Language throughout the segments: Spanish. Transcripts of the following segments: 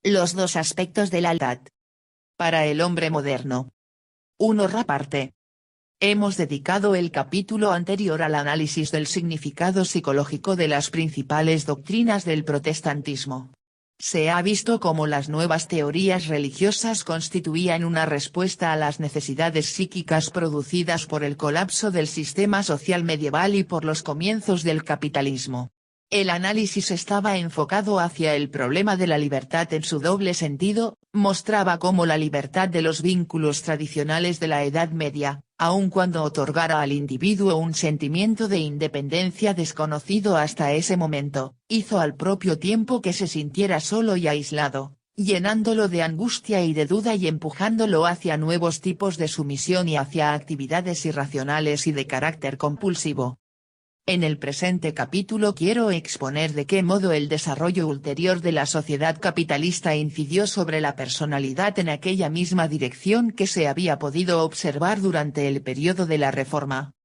Los dos aspectos de la libertad. Para el hombre moderno. 1. Parte. Hemos dedicado el capítulo anterior al análisis del significado psicológico de las principales doctrinas del protestantismo. Se ha visto cómo las nuevas teorías religiosas constituían una respuesta a las necesidades psíquicas producidas por el colapso del sistema social medieval y por los comienzos del capitalismo. El análisis estaba enfocado hacia el problema de la libertad en su doble sentido, mostraba cómo la libertad de los vínculos tradicionales de la Edad Media, aun cuando otorgara al individuo un sentimiento de independencia desconocido hasta ese momento, hizo al propio tiempo que se sintiera solo y aislado, llenándolo de angustia y de duda y empujándolo hacia nuevos tipos de sumisión y hacia actividades irracionales y de carácter compulsivo. En el presente capítulo quiero exponer de qué modo el desarrollo ulterior de la sociedad capitalista incidió sobre la personalidad en aquella misma dirección que se había podido observar durante el periodo de la Reforma.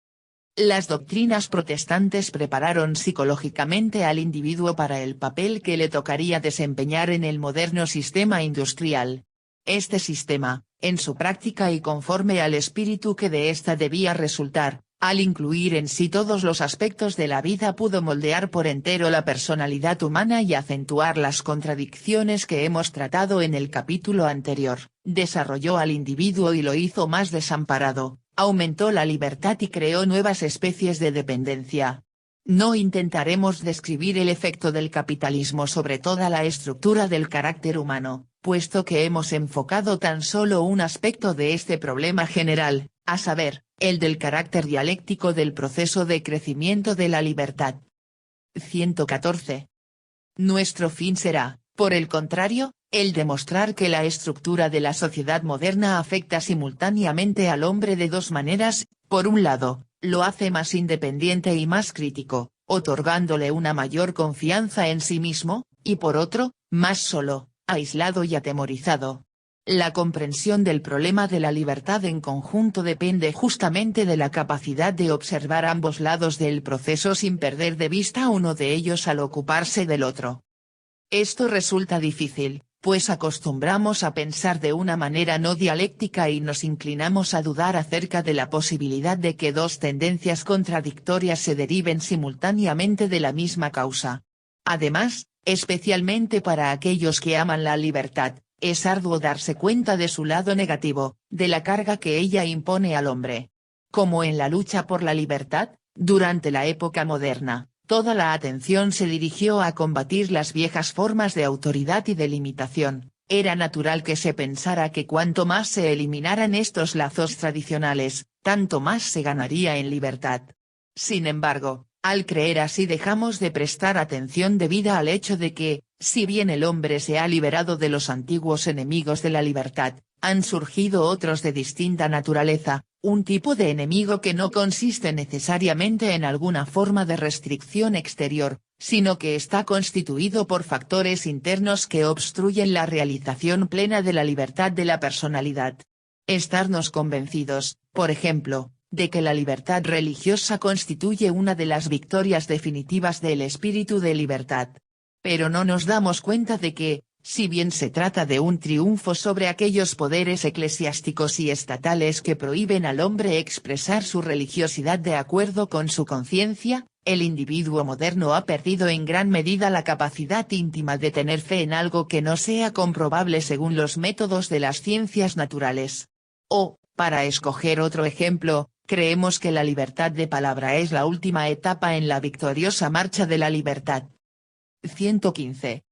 Las doctrinas protestantes prepararon psicológicamente al individuo para el papel que le tocaría desempeñar en el moderno sistema industrial. Este sistema, en su práctica y conforme al espíritu que de ésta debía resultar, al incluir en sí todos los aspectos de la vida pudo moldear por entero la personalidad humana y acentuar las contradicciones que hemos tratado en el capítulo anterior, desarrolló al individuo y lo hizo más desamparado, aumentó la libertad y creó nuevas especies de dependencia. No intentaremos describir el efecto del capitalismo sobre toda la estructura del carácter humano, puesto que hemos enfocado tan solo un aspecto de este problema general, a saber, el del carácter dialéctico del proceso de crecimiento de la libertad. 114. Nuestro fin será, por el contrario, el demostrar que la estructura de la sociedad moderna afecta simultáneamente al hombre de dos maneras, por un lado, lo hace más independiente y más crítico, otorgándole una mayor confianza en sí mismo, y por otro, más solo, aislado y atemorizado. La comprensión del problema de la libertad en conjunto depende justamente de la capacidad de observar ambos lados del proceso sin perder de vista uno de ellos al ocuparse del otro. Esto resulta difícil, pues acostumbramos a pensar de una manera no dialéctica y nos inclinamos a dudar acerca de la posibilidad de que dos tendencias contradictorias se deriven simultáneamente de la misma causa. Además, especialmente para aquellos que aman la libertad, es arduo darse cuenta de su lado negativo, de la carga que ella impone al hombre. Como en la lucha por la libertad, durante la época moderna, toda la atención se dirigió a combatir las viejas formas de autoridad y de limitación. Era natural que se pensara que cuanto más se eliminaran estos lazos tradicionales, tanto más se ganaría en libertad. Sin embargo, al creer así dejamos de prestar atención debida al hecho de que, si bien el hombre se ha liberado de los antiguos enemigos de la libertad, han surgido otros de distinta naturaleza, un tipo de enemigo que no consiste necesariamente en alguna forma de restricción exterior, sino que está constituido por factores internos que obstruyen la realización plena de la libertad de la personalidad. Estarnos convencidos, por ejemplo, de que la libertad religiosa constituye una de las victorias definitivas del espíritu de libertad. Pero no nos damos cuenta de que, si bien se trata de un triunfo sobre aquellos poderes eclesiásticos y estatales que prohíben al hombre expresar su religiosidad de acuerdo con su conciencia, el individuo moderno ha perdido en gran medida la capacidad íntima de tener fe en algo que no sea comprobable según los métodos de las ciencias naturales. O, para escoger otro ejemplo, creemos que la libertad de palabra es la última etapa en la victoriosa marcha de la libertad. 115.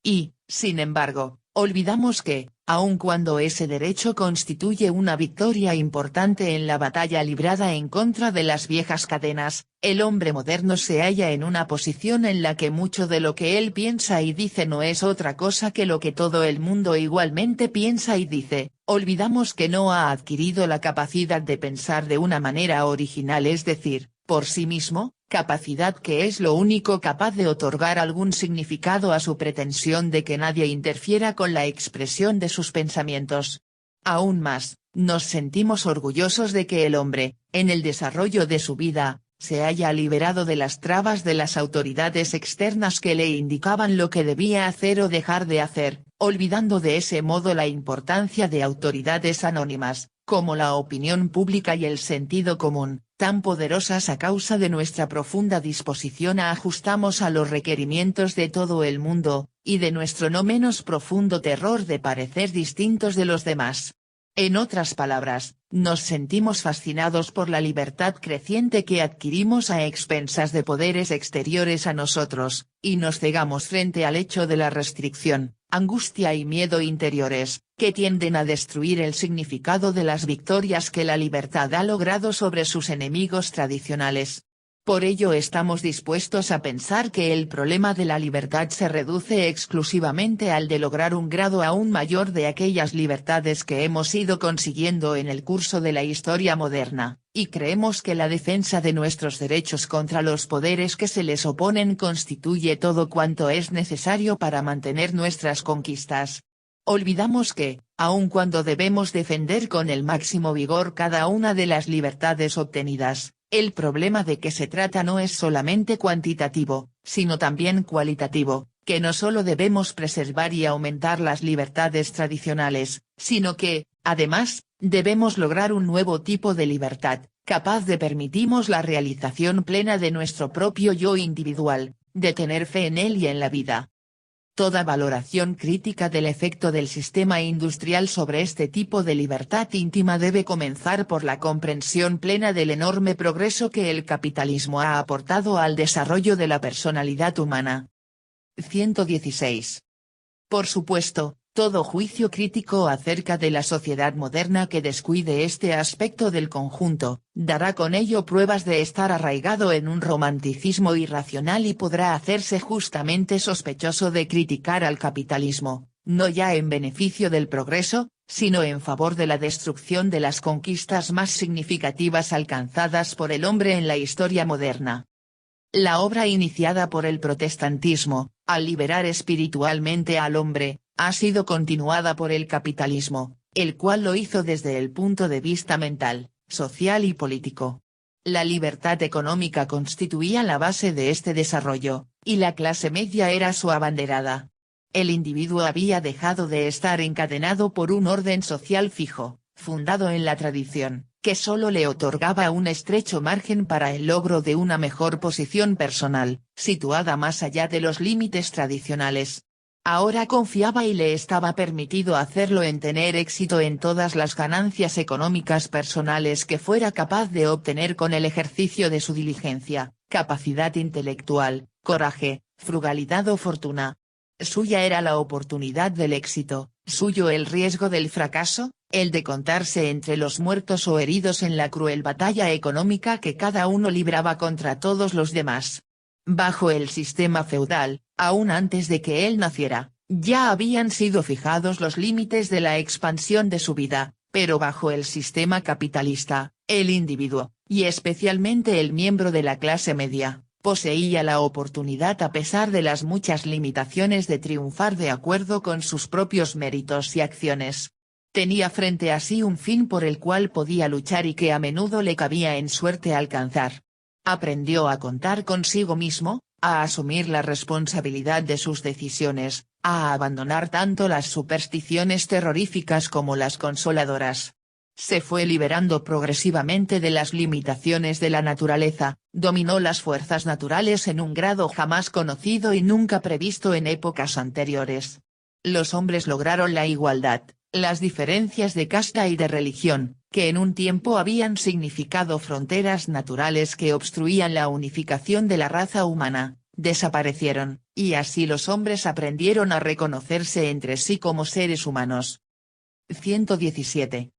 Y, sin embargo, olvidamos que, aun cuando ese derecho constituye una victoria importante en la batalla librada en contra de las viejas cadenas, el hombre moderno se halla en una posición en la que mucho de lo que él piensa y dice no es otra cosa que lo que todo el mundo igualmente piensa y dice. Olvidamos que no ha adquirido la capacidad de pensar de una manera original, es decir, por sí mismo, capacidad que es lo único capaz de otorgar algún significado a su pretensión de que nadie interfiera con la expresión de sus pensamientos. Aún más, nos sentimos orgullosos de que el hombre, en el desarrollo de su vida, se haya liberado de las trabas de las autoridades externas que le indicaban lo que debía hacer o dejar de hacer, olvidando de ese modo la importancia de autoridades anónimas, como la opinión pública y el sentido común, tan poderosas a causa de nuestra profunda disposición a ajustarnos a los requerimientos de todo el mundo, y de nuestro no menos profundo terror de parecer distintos de los demás. En otras palabras, nos sentimos fascinados por la libertad creciente que adquirimos a expensas de poderes exteriores a nosotros, y nos cegamos frente al hecho de la restricción, angustia y miedo interiores, que tienden a destruir el significado de las victorias que la libertad ha logrado sobre sus enemigos tradicionales. Por ello estamos dispuestos a pensar que el problema de la libertad se reduce exclusivamente al de lograr un grado aún mayor de aquellas libertades que hemos ido consiguiendo en el curso de la historia moderna, y creemos que la defensa de nuestros derechos contra los poderes que se les oponen constituye todo cuanto es necesario para mantener nuestras conquistas. Olvidamos que, aun cuando debemos defender con el máximo vigor cada una de las libertades obtenidas, el problema de que se trata no es solamente cuantitativo, sino también cualitativo, que no solo debemos preservar y aumentar las libertades tradicionales, sino que, además, debemos lograr un nuevo tipo de libertad, capaz de permitirnos la realización plena de nuestro propio yo individual, de tener fe en él y en la vida. Toda valoración crítica del efecto del sistema industrial sobre este tipo de libertad íntima debe comenzar por la comprensión plena del enorme progreso que el capitalismo ha aportado al desarrollo de la personalidad humana. 116. Por supuesto, todo juicio crítico acerca de la sociedad moderna que descuide este aspecto del conjunto, dará con ello pruebas de estar arraigado en un romanticismo irracional y podrá hacerse justamente sospechoso de criticar al capitalismo, no ya en beneficio del progreso, sino en favor de la destrucción de las conquistas más significativas alcanzadas por el hombre en la historia moderna. La obra iniciada por el protestantismo, al liberar espiritualmente al hombre, ha sido continuada por el capitalismo, el cual lo hizo desde el punto de vista mental, social y político. La libertad económica constituía la base de este desarrollo, y la clase media era su abanderada. El individuo había dejado de estar encadenado por un orden social fijo, fundado en la tradición, que solo le otorgaba un estrecho margen para el logro de una mejor posición personal, situada más allá de los límites tradicionales. Ahora confiaba y le estaba permitido hacerlo en tener éxito en todas las ganancias económicas personales que fuera capaz de obtener con el ejercicio de su diligencia, capacidad intelectual, coraje, frugalidad o fortuna. Suya era la oportunidad del éxito, suyo el riesgo del fracaso, el de contarse entre los muertos o heridos en la cruel batalla económica que cada uno libraba contra todos los demás. Bajo el sistema feudal, aún antes de que él naciera, ya habían sido fijados los límites de la expansión de su vida, pero bajo el sistema capitalista, el individuo, y especialmente el miembro de la clase media, poseía la oportunidad a pesar de las muchas limitaciones de triunfar de acuerdo con sus propios méritos y acciones. Tenía frente a sí un fin por el cual podía luchar y que a menudo le cabía en suerte alcanzar. Aprendió a contar consigo mismo, a asumir la responsabilidad de sus decisiones, a abandonar tanto las supersticiones terroríficas como las consoladoras. Se fue liberando progresivamente de las limitaciones de la naturaleza, dominó las fuerzas naturales en un grado jamás conocido y nunca previsto en épocas anteriores. Los hombres lograron la igualdad, las diferencias de casta y de religión, que en un tiempo habían significado fronteras naturales que obstruían la unificación de la raza humana, desaparecieron, y así los hombres aprendieron a reconocerse entre sí como seres humanos. 117.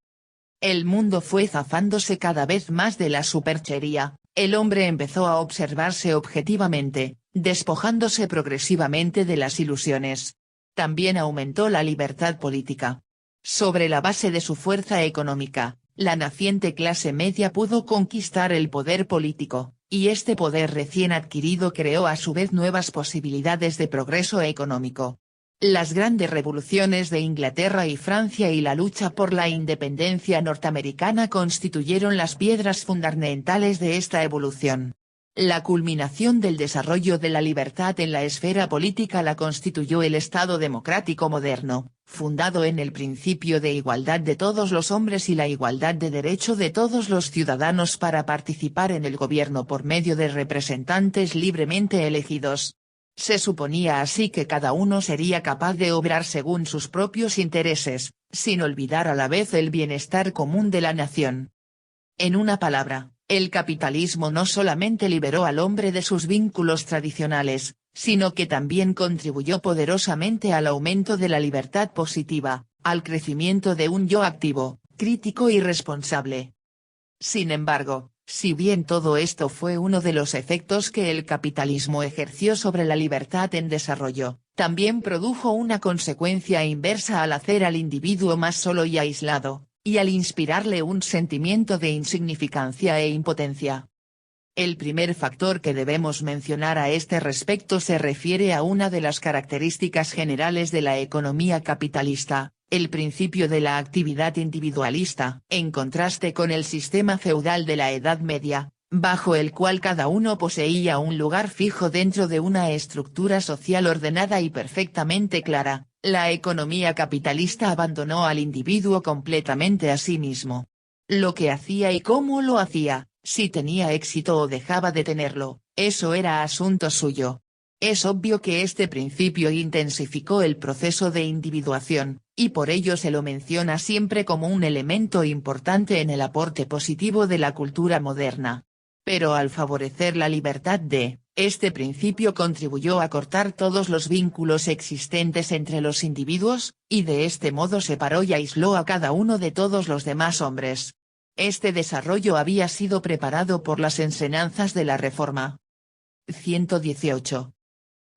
El mundo fue zafándose cada vez más de la superchería, el hombre empezó a observarse objetivamente, despojándose progresivamente de las ilusiones. También aumentó la libertad política. Sobre la base de su fuerza económica, la naciente clase media pudo conquistar el poder político, y este poder recién adquirido creó a su vez nuevas posibilidades de progreso económico. Las grandes revoluciones de Inglaterra y Francia y la lucha por la independencia norteamericana constituyeron las piedras fundamentales de esta evolución. La culminación del desarrollo de la libertad en la esfera política la constituyó el Estado democrático moderno, fundado en el principio de igualdad de todos los hombres y la igualdad de derecho de todos los ciudadanos para participar en el gobierno por medio de representantes libremente elegidos. Se suponía así que cada uno sería capaz de obrar según sus propios intereses, sin olvidar a la vez el bienestar común de la nación. En una palabra, el capitalismo no solamente liberó al hombre de sus vínculos tradicionales, sino que también contribuyó poderosamente al aumento de la libertad positiva, al crecimiento de un yo activo, crítico y responsable. Sin embargo, si bien todo esto fue uno de los efectos que el capitalismo ejerció sobre la libertad en desarrollo, también produjo una consecuencia inversa al hacer al individuo más solo y aislado, y al inspirarle un sentimiento de insignificancia e impotencia. El primer factor que debemos mencionar a este respecto se refiere a una de las características generales de la economía capitalista, el principio de la actividad individualista, en contraste con el sistema feudal de la Edad Media, bajo el cual cada uno poseía un lugar fijo dentro de una estructura social ordenada y perfectamente clara. La economía capitalista abandonó al individuo completamente a sí mismo. Lo que hacía y cómo lo hacía, si tenía éxito o dejaba de tenerlo, eso era asunto suyo. Es obvio que este principio intensificó el proceso de individuación, y por ello se lo menciona siempre como un elemento importante en el aporte positivo de la cultura moderna. Pero al favorecer la libertad este principio contribuyó a cortar todos los vínculos existentes entre los individuos, y de este modo separó y aisló a cada uno de todos los demás hombres. Este desarrollo había sido preparado por las enseñanzas de la Reforma. 118.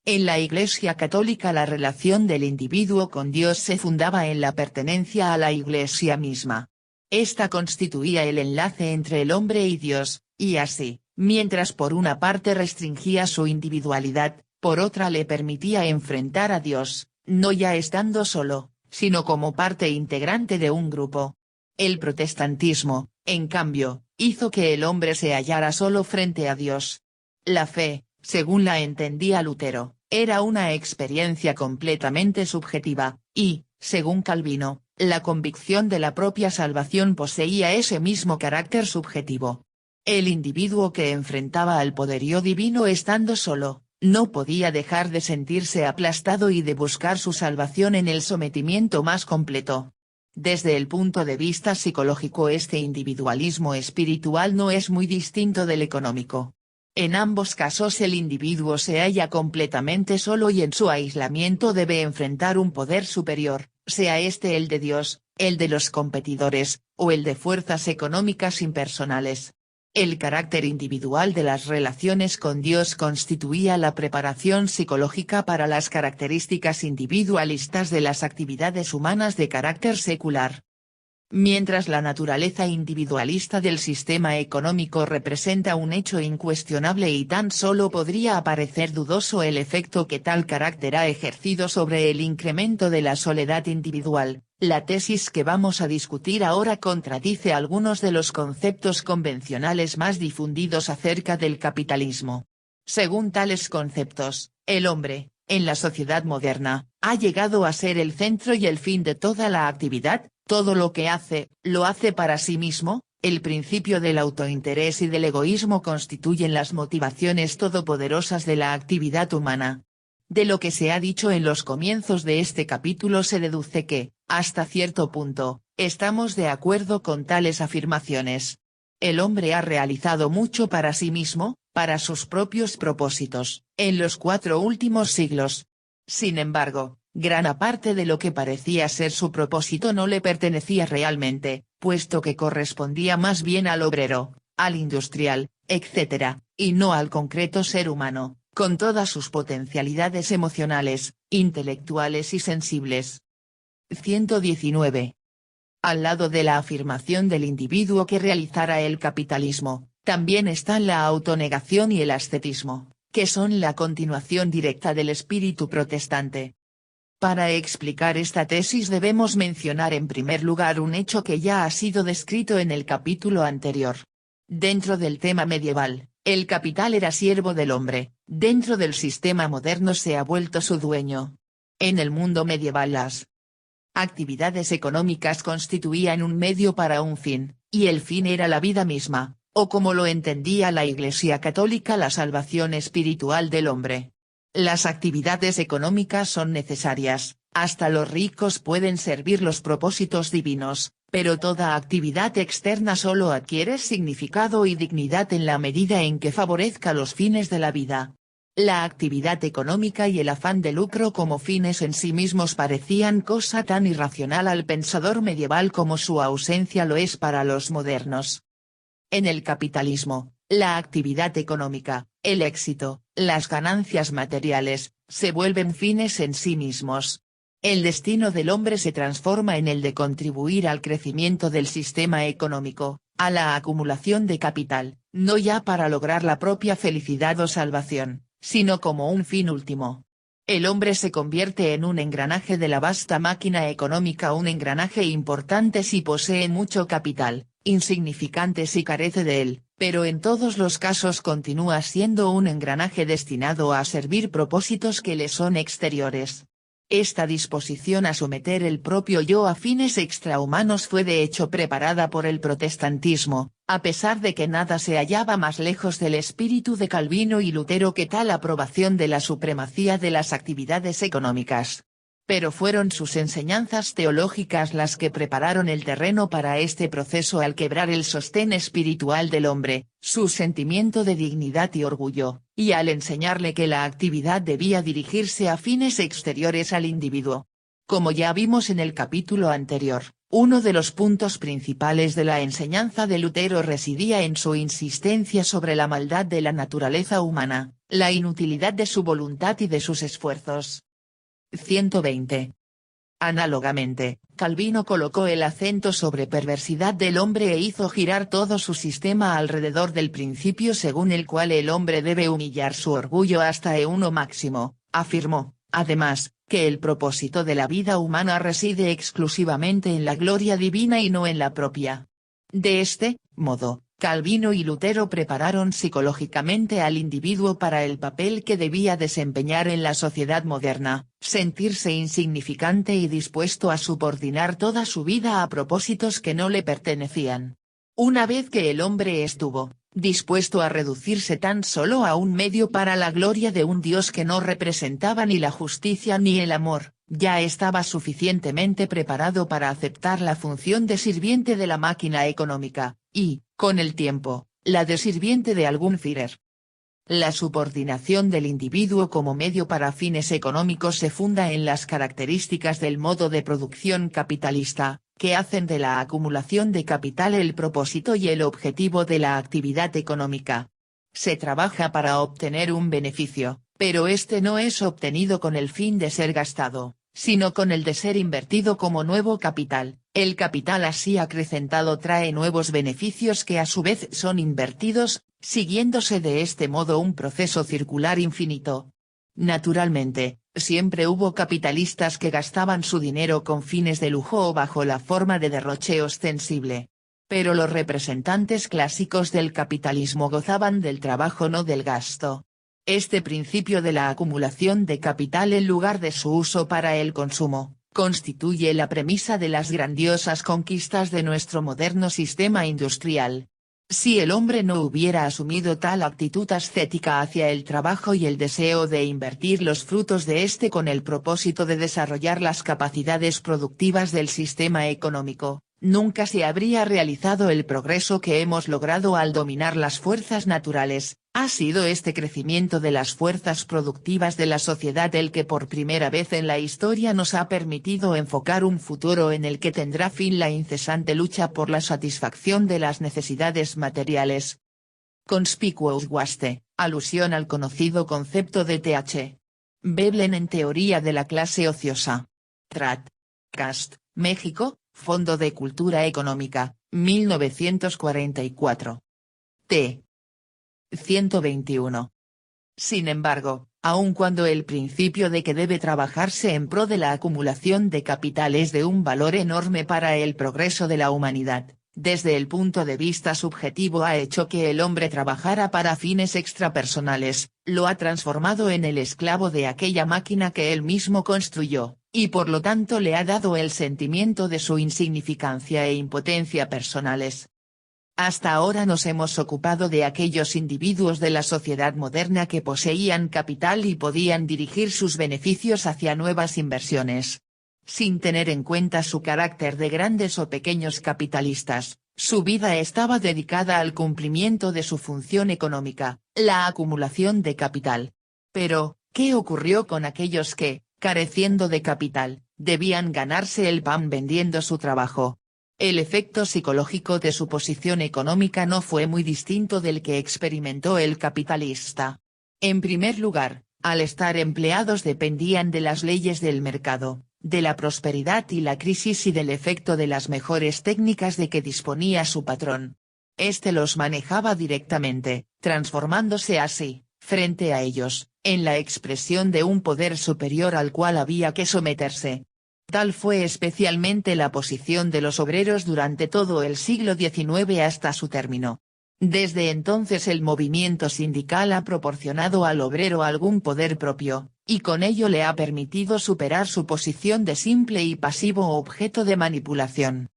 En la Iglesia católica la relación del individuo con Dios se fundaba en la pertenencia a la Iglesia misma. Esta constituía el enlace entre el hombre y Dios, y así, mientras por una parte restringía su individualidad, por otra le permitía enfrentar a Dios, no ya estando solo, sino como parte integrante de un grupo. El protestantismo, en cambio, hizo que el hombre se hallara solo frente a Dios. La fe, según la entendía Lutero, era una experiencia completamente subjetiva, y, según Calvino, la convicción de la propia salvación poseía ese mismo carácter subjetivo. El individuo que enfrentaba al poderío divino estando solo, no podía dejar de sentirse aplastado y de buscar su salvación en el sometimiento más completo. Desde el punto de vista psicológico este individualismo espiritual no es muy distinto del económico. En ambos casos el individuo se halla completamente solo y en su aislamiento debe enfrentar un poder superior, sea este el de Dios, el de los competidores, o el de fuerzas económicas impersonales. El carácter individual de las relaciones con Dios constituía la preparación psicológica para las características individualistas de las actividades humanas de carácter secular. Mientras la naturaleza individualista del sistema económico representa un hecho incuestionable y tan solo podría parecer dudoso el efecto que tal carácter ha ejercido sobre el incremento de la soledad individual, la tesis que vamos a discutir ahora contradice algunos de los conceptos convencionales más difundidos acerca del capitalismo. Según tales conceptos, el hombre, en la sociedad moderna, ha llegado a ser el centro y el fin de toda la actividad. Todo lo que hace, lo hace para sí mismo. El principio del autointerés y del egoísmo constituyen las motivaciones todopoderosas de la actividad humana. De lo que se ha dicho en los comienzos de este capítulo se deduce que, hasta cierto punto, estamos de acuerdo con tales afirmaciones. El hombre ha realizado mucho para sí mismo, para sus propios propósitos, en los 4 últimos siglos. Sin embargo, gran parte de lo que parecía ser su propósito no le pertenecía realmente, puesto que correspondía más bien al obrero, al industrial, etc., y no al concreto ser humano, con todas sus potencialidades emocionales, intelectuales y sensibles. 119. Al lado de la afirmación del individuo que realizara el capitalismo, también están la autonegación y el ascetismo, que son la continuación directa del espíritu protestante. Para explicar esta tesis debemos mencionar en primer lugar un hecho que ya ha sido descrito en el capítulo anterior. Dentro del tema medieval, El capital era siervo del hombre, dentro del sistema moderno se ha vuelto su dueño. En el mundo medieval las actividades económicas constituían un medio para un fin, y el fin era la vida misma, o como lo entendía la Iglesia Católica, la salvación espiritual del hombre. Las actividades económicas son necesarias, hasta los ricos pueden servir los propósitos divinos, pero toda actividad externa solo adquiere significado y dignidad en la medida en que favorezca los fines de la vida. La actividad económica y el afán de lucro como fines en sí mismos parecían cosa tan irracional al pensador medieval como su ausencia lo es para los modernos. En el capitalismo, la actividad económica, el éxito, las ganancias materiales, se vuelven fines en sí mismos. El destino del hombre se transforma en el de contribuir al crecimiento del sistema económico, a la acumulación de capital, no ya para lograr la propia felicidad o salvación, sino como un fin último. El hombre se convierte en un engranaje de la vasta máquina económica, un engranaje importante si posee mucho capital, insignificante si carece de él, pero en todos los casos continúa siendo un engranaje destinado a servir propósitos que le son exteriores. Esta disposición a someter el propio yo a fines extrahumanos fue de hecho preparada por el protestantismo, a pesar de que nada se hallaba más lejos del espíritu de Calvino y Lutero que tal aprobación de la supremacía de las actividades económicas. Pero fueron sus enseñanzas teológicas las que prepararon el terreno para este proceso al quebrar el sostén espiritual del hombre, su sentimiento de dignidad y orgullo, y al enseñarle que la actividad debía dirigirse a fines exteriores al individuo. Como ya vimos en el capítulo anterior, uno de los puntos principales de la enseñanza de Lutero residía en su insistencia sobre la maldad de la naturaleza humana, la inutilidad de su voluntad y de sus esfuerzos. 120. Análogamente, Calvino colocó el acento sobre perversidad del hombre e hizo girar todo su sistema alrededor del principio según el cual el hombre debe humillar su orgullo hasta uno máximo. Afirmó, además, que el propósito de la vida humana reside exclusivamente en la gloria divina y no en la propia. De este modo, Calvino y Lutero prepararon psicológicamente al individuo para el papel que debía desempeñar en la sociedad moderna, sentirse insignificante y dispuesto a subordinar toda su vida a propósitos que no le pertenecían. Una vez que el hombre estuvo dispuesto a reducirse tan solo a un medio para la gloria de un Dios que no representaba ni la justicia ni el amor, ya estaba suficientemente preparado para aceptar la función de sirviente de la máquina económica, y, con el tiempo, la de sirviente de algún Führer. La subordinación del individuo como medio para fines económicos se funda en las características del modo de producción capitalista, que hacen de la acumulación de capital el propósito y el objetivo de la actividad económica. Se trabaja para obtener un beneficio, pero este no es obtenido con el fin de ser gastado, sino con el de ser invertido como nuevo capital. El capital así acrecentado trae nuevos beneficios que a su vez son invertidos, siguiéndose de este modo un proceso circular infinito. Naturalmente, siempre hubo capitalistas que gastaban su dinero con fines de lujo o bajo la forma de derroche ostensible. Pero los representantes clásicos del capitalismo gozaban del trabajo, no del gasto. Este principio de la acumulación de capital en lugar de su uso para el consumo, constituye la premisa de las grandiosas conquistas de nuestro moderno sistema industrial. Si el hombre no hubiera asumido tal actitud ascética hacia el trabajo y el deseo de invertir los frutos de éste con el propósito de desarrollar las capacidades productivas del sistema económico, nunca se habría realizado el progreso que hemos logrado al dominar las fuerzas naturales. Ha sido este crecimiento de las fuerzas productivas de la sociedad el que por primera vez en la historia nos ha permitido enfocar un futuro en el que tendrá fin la incesante lucha por la satisfacción de las necesidades materiales. Conspicuous waste, alusión al conocido concepto de Th. Veblen en Teoría de la clase ociosa. Trat. Cast, México, Fondo de Cultura Económica, 1944. T. 121. Sin embargo, aun cuando el principio de que debe trabajarse en pro de la acumulación de capital es de un valor enorme para el progreso de la humanidad, Desde el punto de vista subjetivo ha hecho que el hombre trabajara para fines extrapersonales, lo ha transformado en el esclavo de aquella máquina que él mismo construyó, y por lo tanto le ha dado el sentimiento de su insignificancia e impotencia personales. Hasta ahora nos hemos ocupado de aquellos individuos de la sociedad moderna que poseían capital y podían dirigir sus beneficios hacia nuevas inversiones. Sin tener en cuenta su carácter de grandes o pequeños capitalistas, su vida estaba dedicada al cumplimiento de su función económica, la acumulación de capital. Pero, ¿qué ocurrió con aquellos que, careciendo de capital, debían ganarse el pan vendiendo su trabajo? El efecto psicológico de su posición económica no fue muy distinto del que experimentó el capitalista. En primer lugar, al estar empleados dependían de las leyes del mercado, de la prosperidad y la crisis y del efecto de las mejores técnicas de que disponía su patrón. Este los manejaba directamente, transformándose así, frente a ellos, en la expresión de un poder superior al cual había que someterse. Tal fue especialmente la posición de los obreros durante todo el siglo XIX hasta su término. Desde entonces el movimiento sindical ha proporcionado al obrero algún poder propio, y con ello le ha permitido superar su posición de simple y pasivo objeto de manipulación.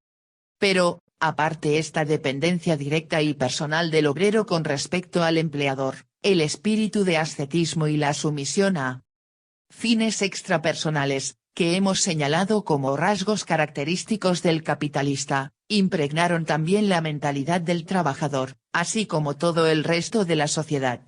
Pero, aparte esta dependencia directa y personal del obrero con respecto al empleador, el espíritu de ascetismo y la sumisión a fines extrapersonales, que hemos señalado como rasgos característicos del capitalista, impregnaron también la mentalidad del trabajador, así como todo el resto de la sociedad.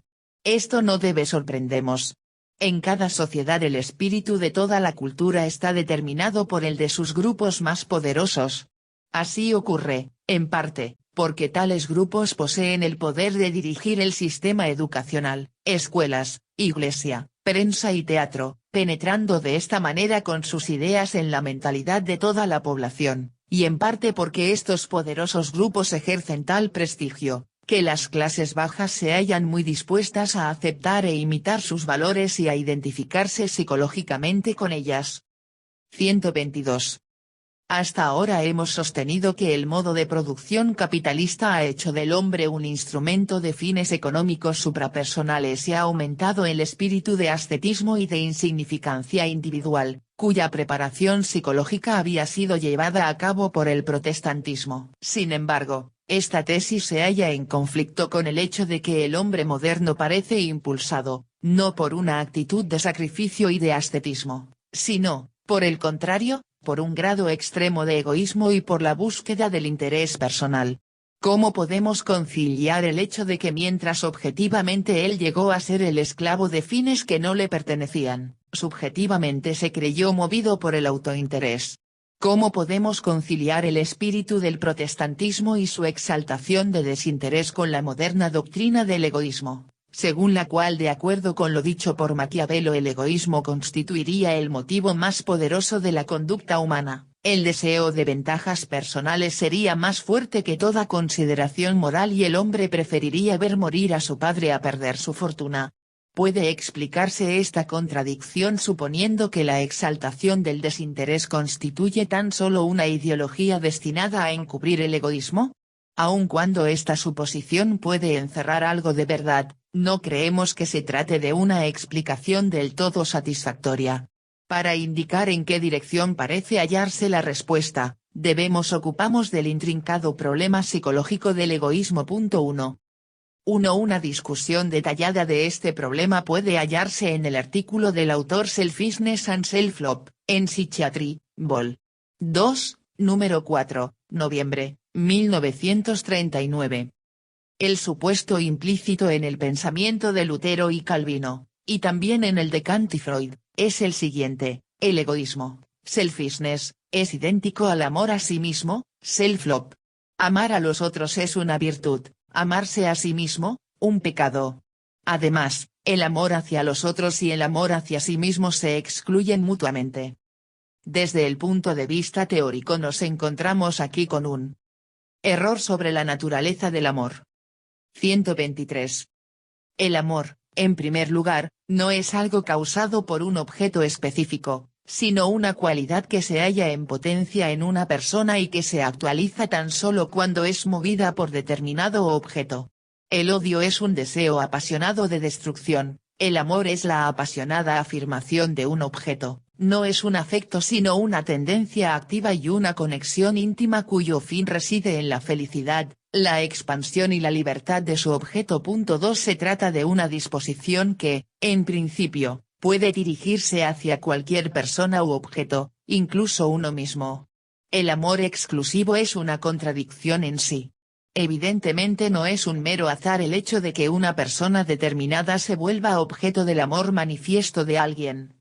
Esto no debe sorprendernos. En cada sociedad el espíritu de toda la cultura está determinado por el de sus grupos más poderosos. Así ocurre, en parte, porque tales grupos poseen el poder de dirigir el sistema educacional, escuelas, iglesia, prensa y teatro, penetrando de esta manera con sus ideas en la mentalidad de toda la población, y en parte porque estos poderosos grupos ejercen tal prestigio, que las clases bajas se hallan muy dispuestas a aceptar e imitar sus valores y a identificarse psicológicamente con ellas. 122. Hasta ahora hemos sostenido que el modo de producción capitalista ha hecho del hombre un instrumento de fines económicos suprapersonales y ha aumentado el espíritu de ascetismo y de insignificancia individual, cuya preparación psicológica había sido llevada a cabo por el protestantismo. Sin embargo, esta tesis se halla en conflicto con el hecho de que el hombre moderno parece impulsado, no por una actitud de sacrificio y de ascetismo, sino, por el contrario, por un grado extremo de egoísmo y por la búsqueda del interés personal. ¿Cómo podemos conciliar el hecho de que mientras objetivamente él llegó a ser el esclavo de fines que no le pertenecían, subjetivamente se creyó movido por el autointerés? ¿Cómo podemos conciliar el espíritu del protestantismo y su exaltación de desinterés con la moderna doctrina del egoísmo, según la cual, de acuerdo con lo dicho por Maquiavelo, el egoísmo constituiría el motivo más poderoso de la conducta humana, el deseo de ventajas personales sería más fuerte que toda consideración moral y el hombre preferiría ver morir a su padre a perder su fortuna? ¿Puede explicarse esta contradicción suponiendo que la exaltación del desinterés constituye tan solo una ideología destinada a encubrir el egoísmo? Aun cuando esta suposición puede encerrar algo de verdad, no creemos que se trate de una explicación del todo satisfactoria. Para indicar en qué dirección parece hallarse la respuesta, debemos ocuparnos del intrincado problema psicológico del egoísmo. 1. Una discusión detallada de este problema puede hallarse en el artículo del autor Selfishness and Self-Love, en Psychiatry, Vol. 2, número 4, noviembre, 1939. El supuesto implícito en el pensamiento de Lutero y Calvino, y también en el de Kant y Freud, es el siguiente: el egoísmo, selfishness, es idéntico al amor a sí mismo, self-love. Amar a los otros es una virtud, amarse a sí mismo, un pecado. Además, el amor hacia los otros y el amor hacia sí mismo se excluyen mutuamente. Desde el punto de vista teórico nos encontramos aquí con un error sobre la naturaleza del amor. 123. El amor, en primer lugar, no es algo causado por un objeto específico, sino una cualidad que se halla en potencia en una persona y que se actualiza tan solo cuando es movida por determinado objeto. El odio es un deseo apasionado de destrucción, el amor es la apasionada afirmación de un objeto, no es un afecto sino una tendencia activa y una conexión íntima cuyo fin reside en la felicidad, la expansión y la libertad de su objeto. 2 Se trata de una disposición que, en principio, puede dirigirse hacia cualquier persona u objeto, incluso uno mismo. El amor exclusivo es una contradicción en sí. Evidentemente no es un mero azar el hecho de que una persona determinada se vuelva objeto del amor manifiesto de alguien.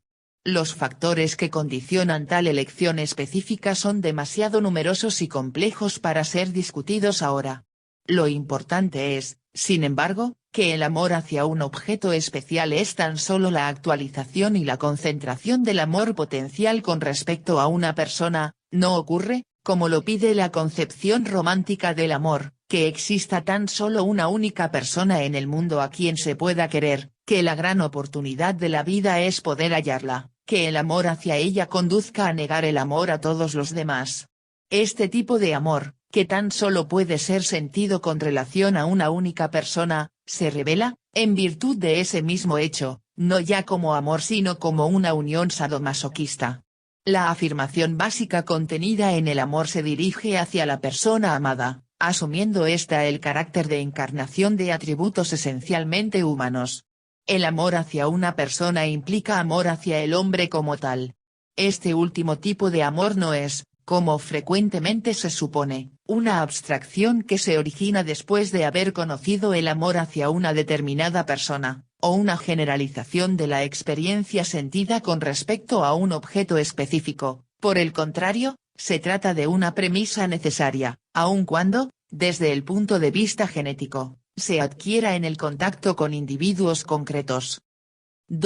Los factores que condicionan tal elección específica son demasiado numerosos y complejos para ser discutidos ahora. Lo importante es, sin embargo, que el amor hacia un objeto especial es tan solo la actualización y la concentración del amor potencial con respecto a una persona, no ocurre, como lo pide la concepción romántica del amor, que exista tan solo una única persona en el mundo a quien se pueda querer, que la gran oportunidad de la vida es poder hallarla, que el amor hacia ella conduzca a negar el amor a todos los demás. Este tipo de amor, que tan solo puede ser sentido con relación a una única persona, se revela, en virtud de ese mismo hecho, no ya como amor sino como una unión sadomasoquista. La afirmación básica contenida en el amor se dirige hacia la persona amada, asumiendo ésta el carácter de encarnación de atributos esencialmente humanos. El amor hacia una persona implica amor hacia el hombre como tal. Este último tipo de amor no es, como frecuentemente se supone, una abstracción que se origina después de haber conocido el amor hacia una determinada persona, o una generalización de la experiencia sentida con respecto a un objeto específico. Por el contrario, se trata de una premisa necesaria, aun cuando, desde el punto de vista genético, se adquiera en el contacto con individuos concretos.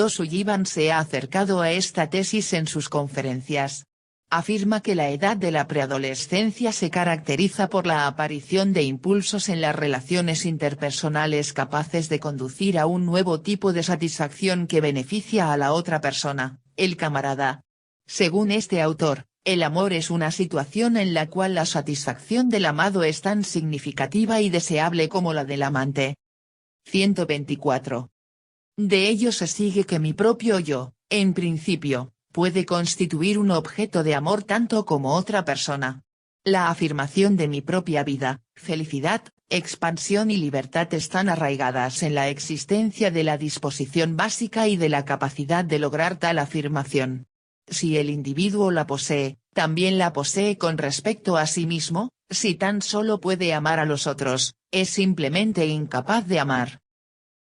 Sullivan se ha acercado a esta tesis en sus conferencias. Afirma que la edad de la preadolescencia se caracteriza por la aparición de impulsos en las relaciones interpersonales capaces de conducir a un nuevo tipo de satisfacción que beneficia a la otra persona, el camarada. Según este autor, el amor es una situación en la cual la satisfacción del amado es tan significativa y deseable como la del amante. 124. De ello se sigue que mi propio yo, en principio, puede constituir un objeto de amor tanto como otra persona. La afirmación de mi propia vida, felicidad, expansión y libertad están arraigadas en la existencia de la disposición básica y de la capacidad de lograr tal afirmación. Si el individuo la posee, también la posee con respecto a sí mismo, si tan solo puede amar a los otros, es simplemente incapaz de amar.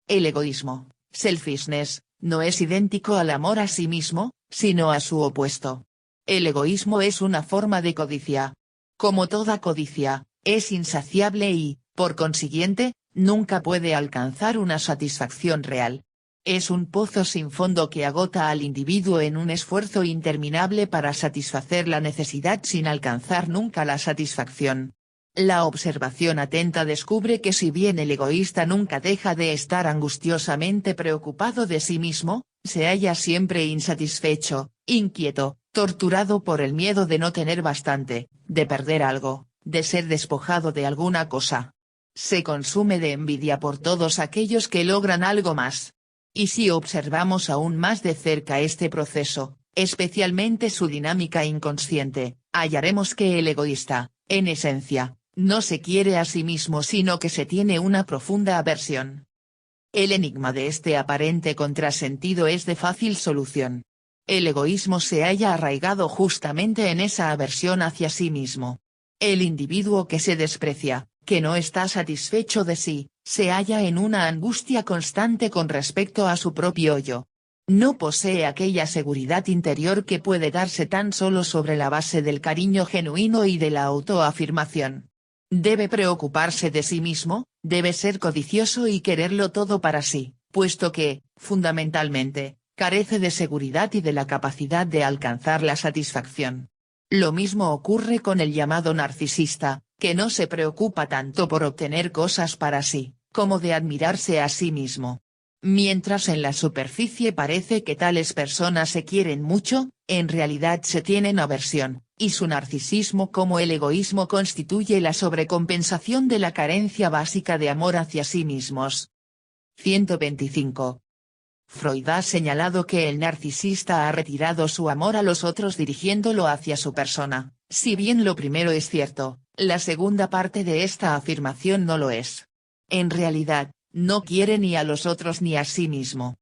El egoísmo, selfishness, no es idéntico al amor a sí mismo, sino a su opuesto. El egoísmo es una forma de codicia. Como toda codicia, es insaciable y, por consiguiente, nunca puede alcanzar una satisfacción real. Es un pozo sin fondo que agota al individuo en un esfuerzo interminable para satisfacer la necesidad sin alcanzar nunca la satisfacción. La observación atenta descubre que si bien el egoísta nunca deja de estar angustiosamente preocupado de sí mismo, se halla siempre insatisfecho, inquieto, torturado por el miedo de no tener bastante, de perder algo, de ser despojado de alguna cosa. Se consume de envidia por todos aquellos que logran algo más. Y si observamos aún más de cerca este proceso, especialmente su dinámica inconsciente, hallaremos que el egoísta, en esencia, no se quiere a sí mismo sino que se tiene una profunda aversión. El enigma de este aparente contrasentido es de fácil solución. El egoísmo se halla arraigado justamente en esa aversión hacia sí mismo. El individuo que se desprecia, que no está satisfecho de sí, se halla en una angustia constante con respecto a su propio yo. No posee aquella seguridad interior que puede darse tan solo sobre la base del cariño genuino y de la autoafirmación. Debe preocuparse de sí mismo, debe ser codicioso y quererlo todo para sí, puesto que, fundamentalmente, carece de seguridad y de la capacidad de alcanzar la satisfacción. Lo mismo ocurre con el llamado narcisista, que no se preocupa tanto por obtener cosas para sí, como de admirarse a sí mismo. Mientras en la superficie parece que tales personas se quieren mucho, en realidad se tienen aversión, y su narcisismo como el egoísmo constituye la sobrecompensación de la carencia básica de amor hacia sí mismos. 125. Freud ha señalado que el narcisista ha retirado su amor a los otros dirigiéndolo hacia su persona. Si bien lo primero es cierto, la segunda parte de esta afirmación no lo es. En realidad, no quiere ni a los otros ni a sí mismo.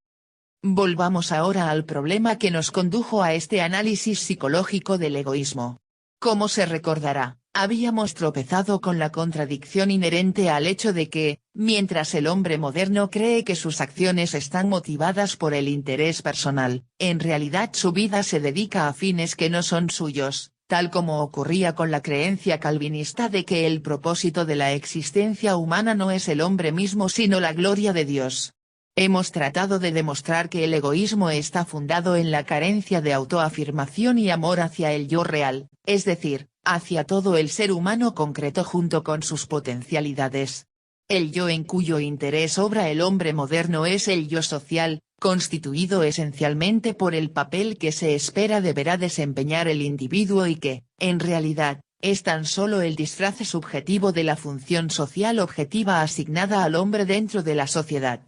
Volvamos ahora al problema que nos condujo a este análisis psicológico del egoísmo. Como se recordará, habíamos tropezado con la contradicción inherente al hecho de que, mientras el hombre moderno cree que sus acciones están motivadas por el interés personal, en realidad su vida se dedica a fines que no son suyos, tal como ocurría con la creencia calvinista de que el propósito de la existencia humana no es el hombre mismo sino la gloria de Dios. Hemos tratado de demostrar que el egoísmo está fundado en la carencia de autoafirmación y amor hacia el yo real, es decir, hacia todo el ser humano concreto junto con sus potencialidades. El yo en cuyo interés obra el hombre moderno es el yo social, constituido esencialmente por el papel que se espera deberá desempeñar el individuo y que, en realidad, es tan solo el disfraz subjetivo de la función social objetiva asignada al hombre dentro de la sociedad.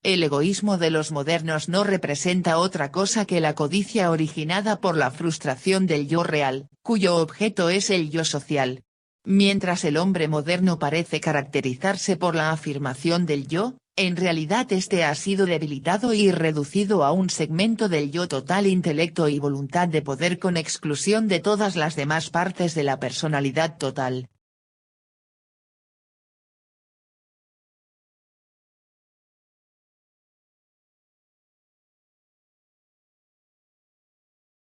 El egoísmo de los modernos no representa otra cosa que la codicia originada por la frustración del yo real, cuyo objeto es el yo social. Mientras el hombre moderno parece caracterizarse por la afirmación del yo, en realidad este ha sido debilitado y reducido a un segmento del yo total, intelecto y voluntad de poder con exclusión de todas las demás partes de la personalidad total.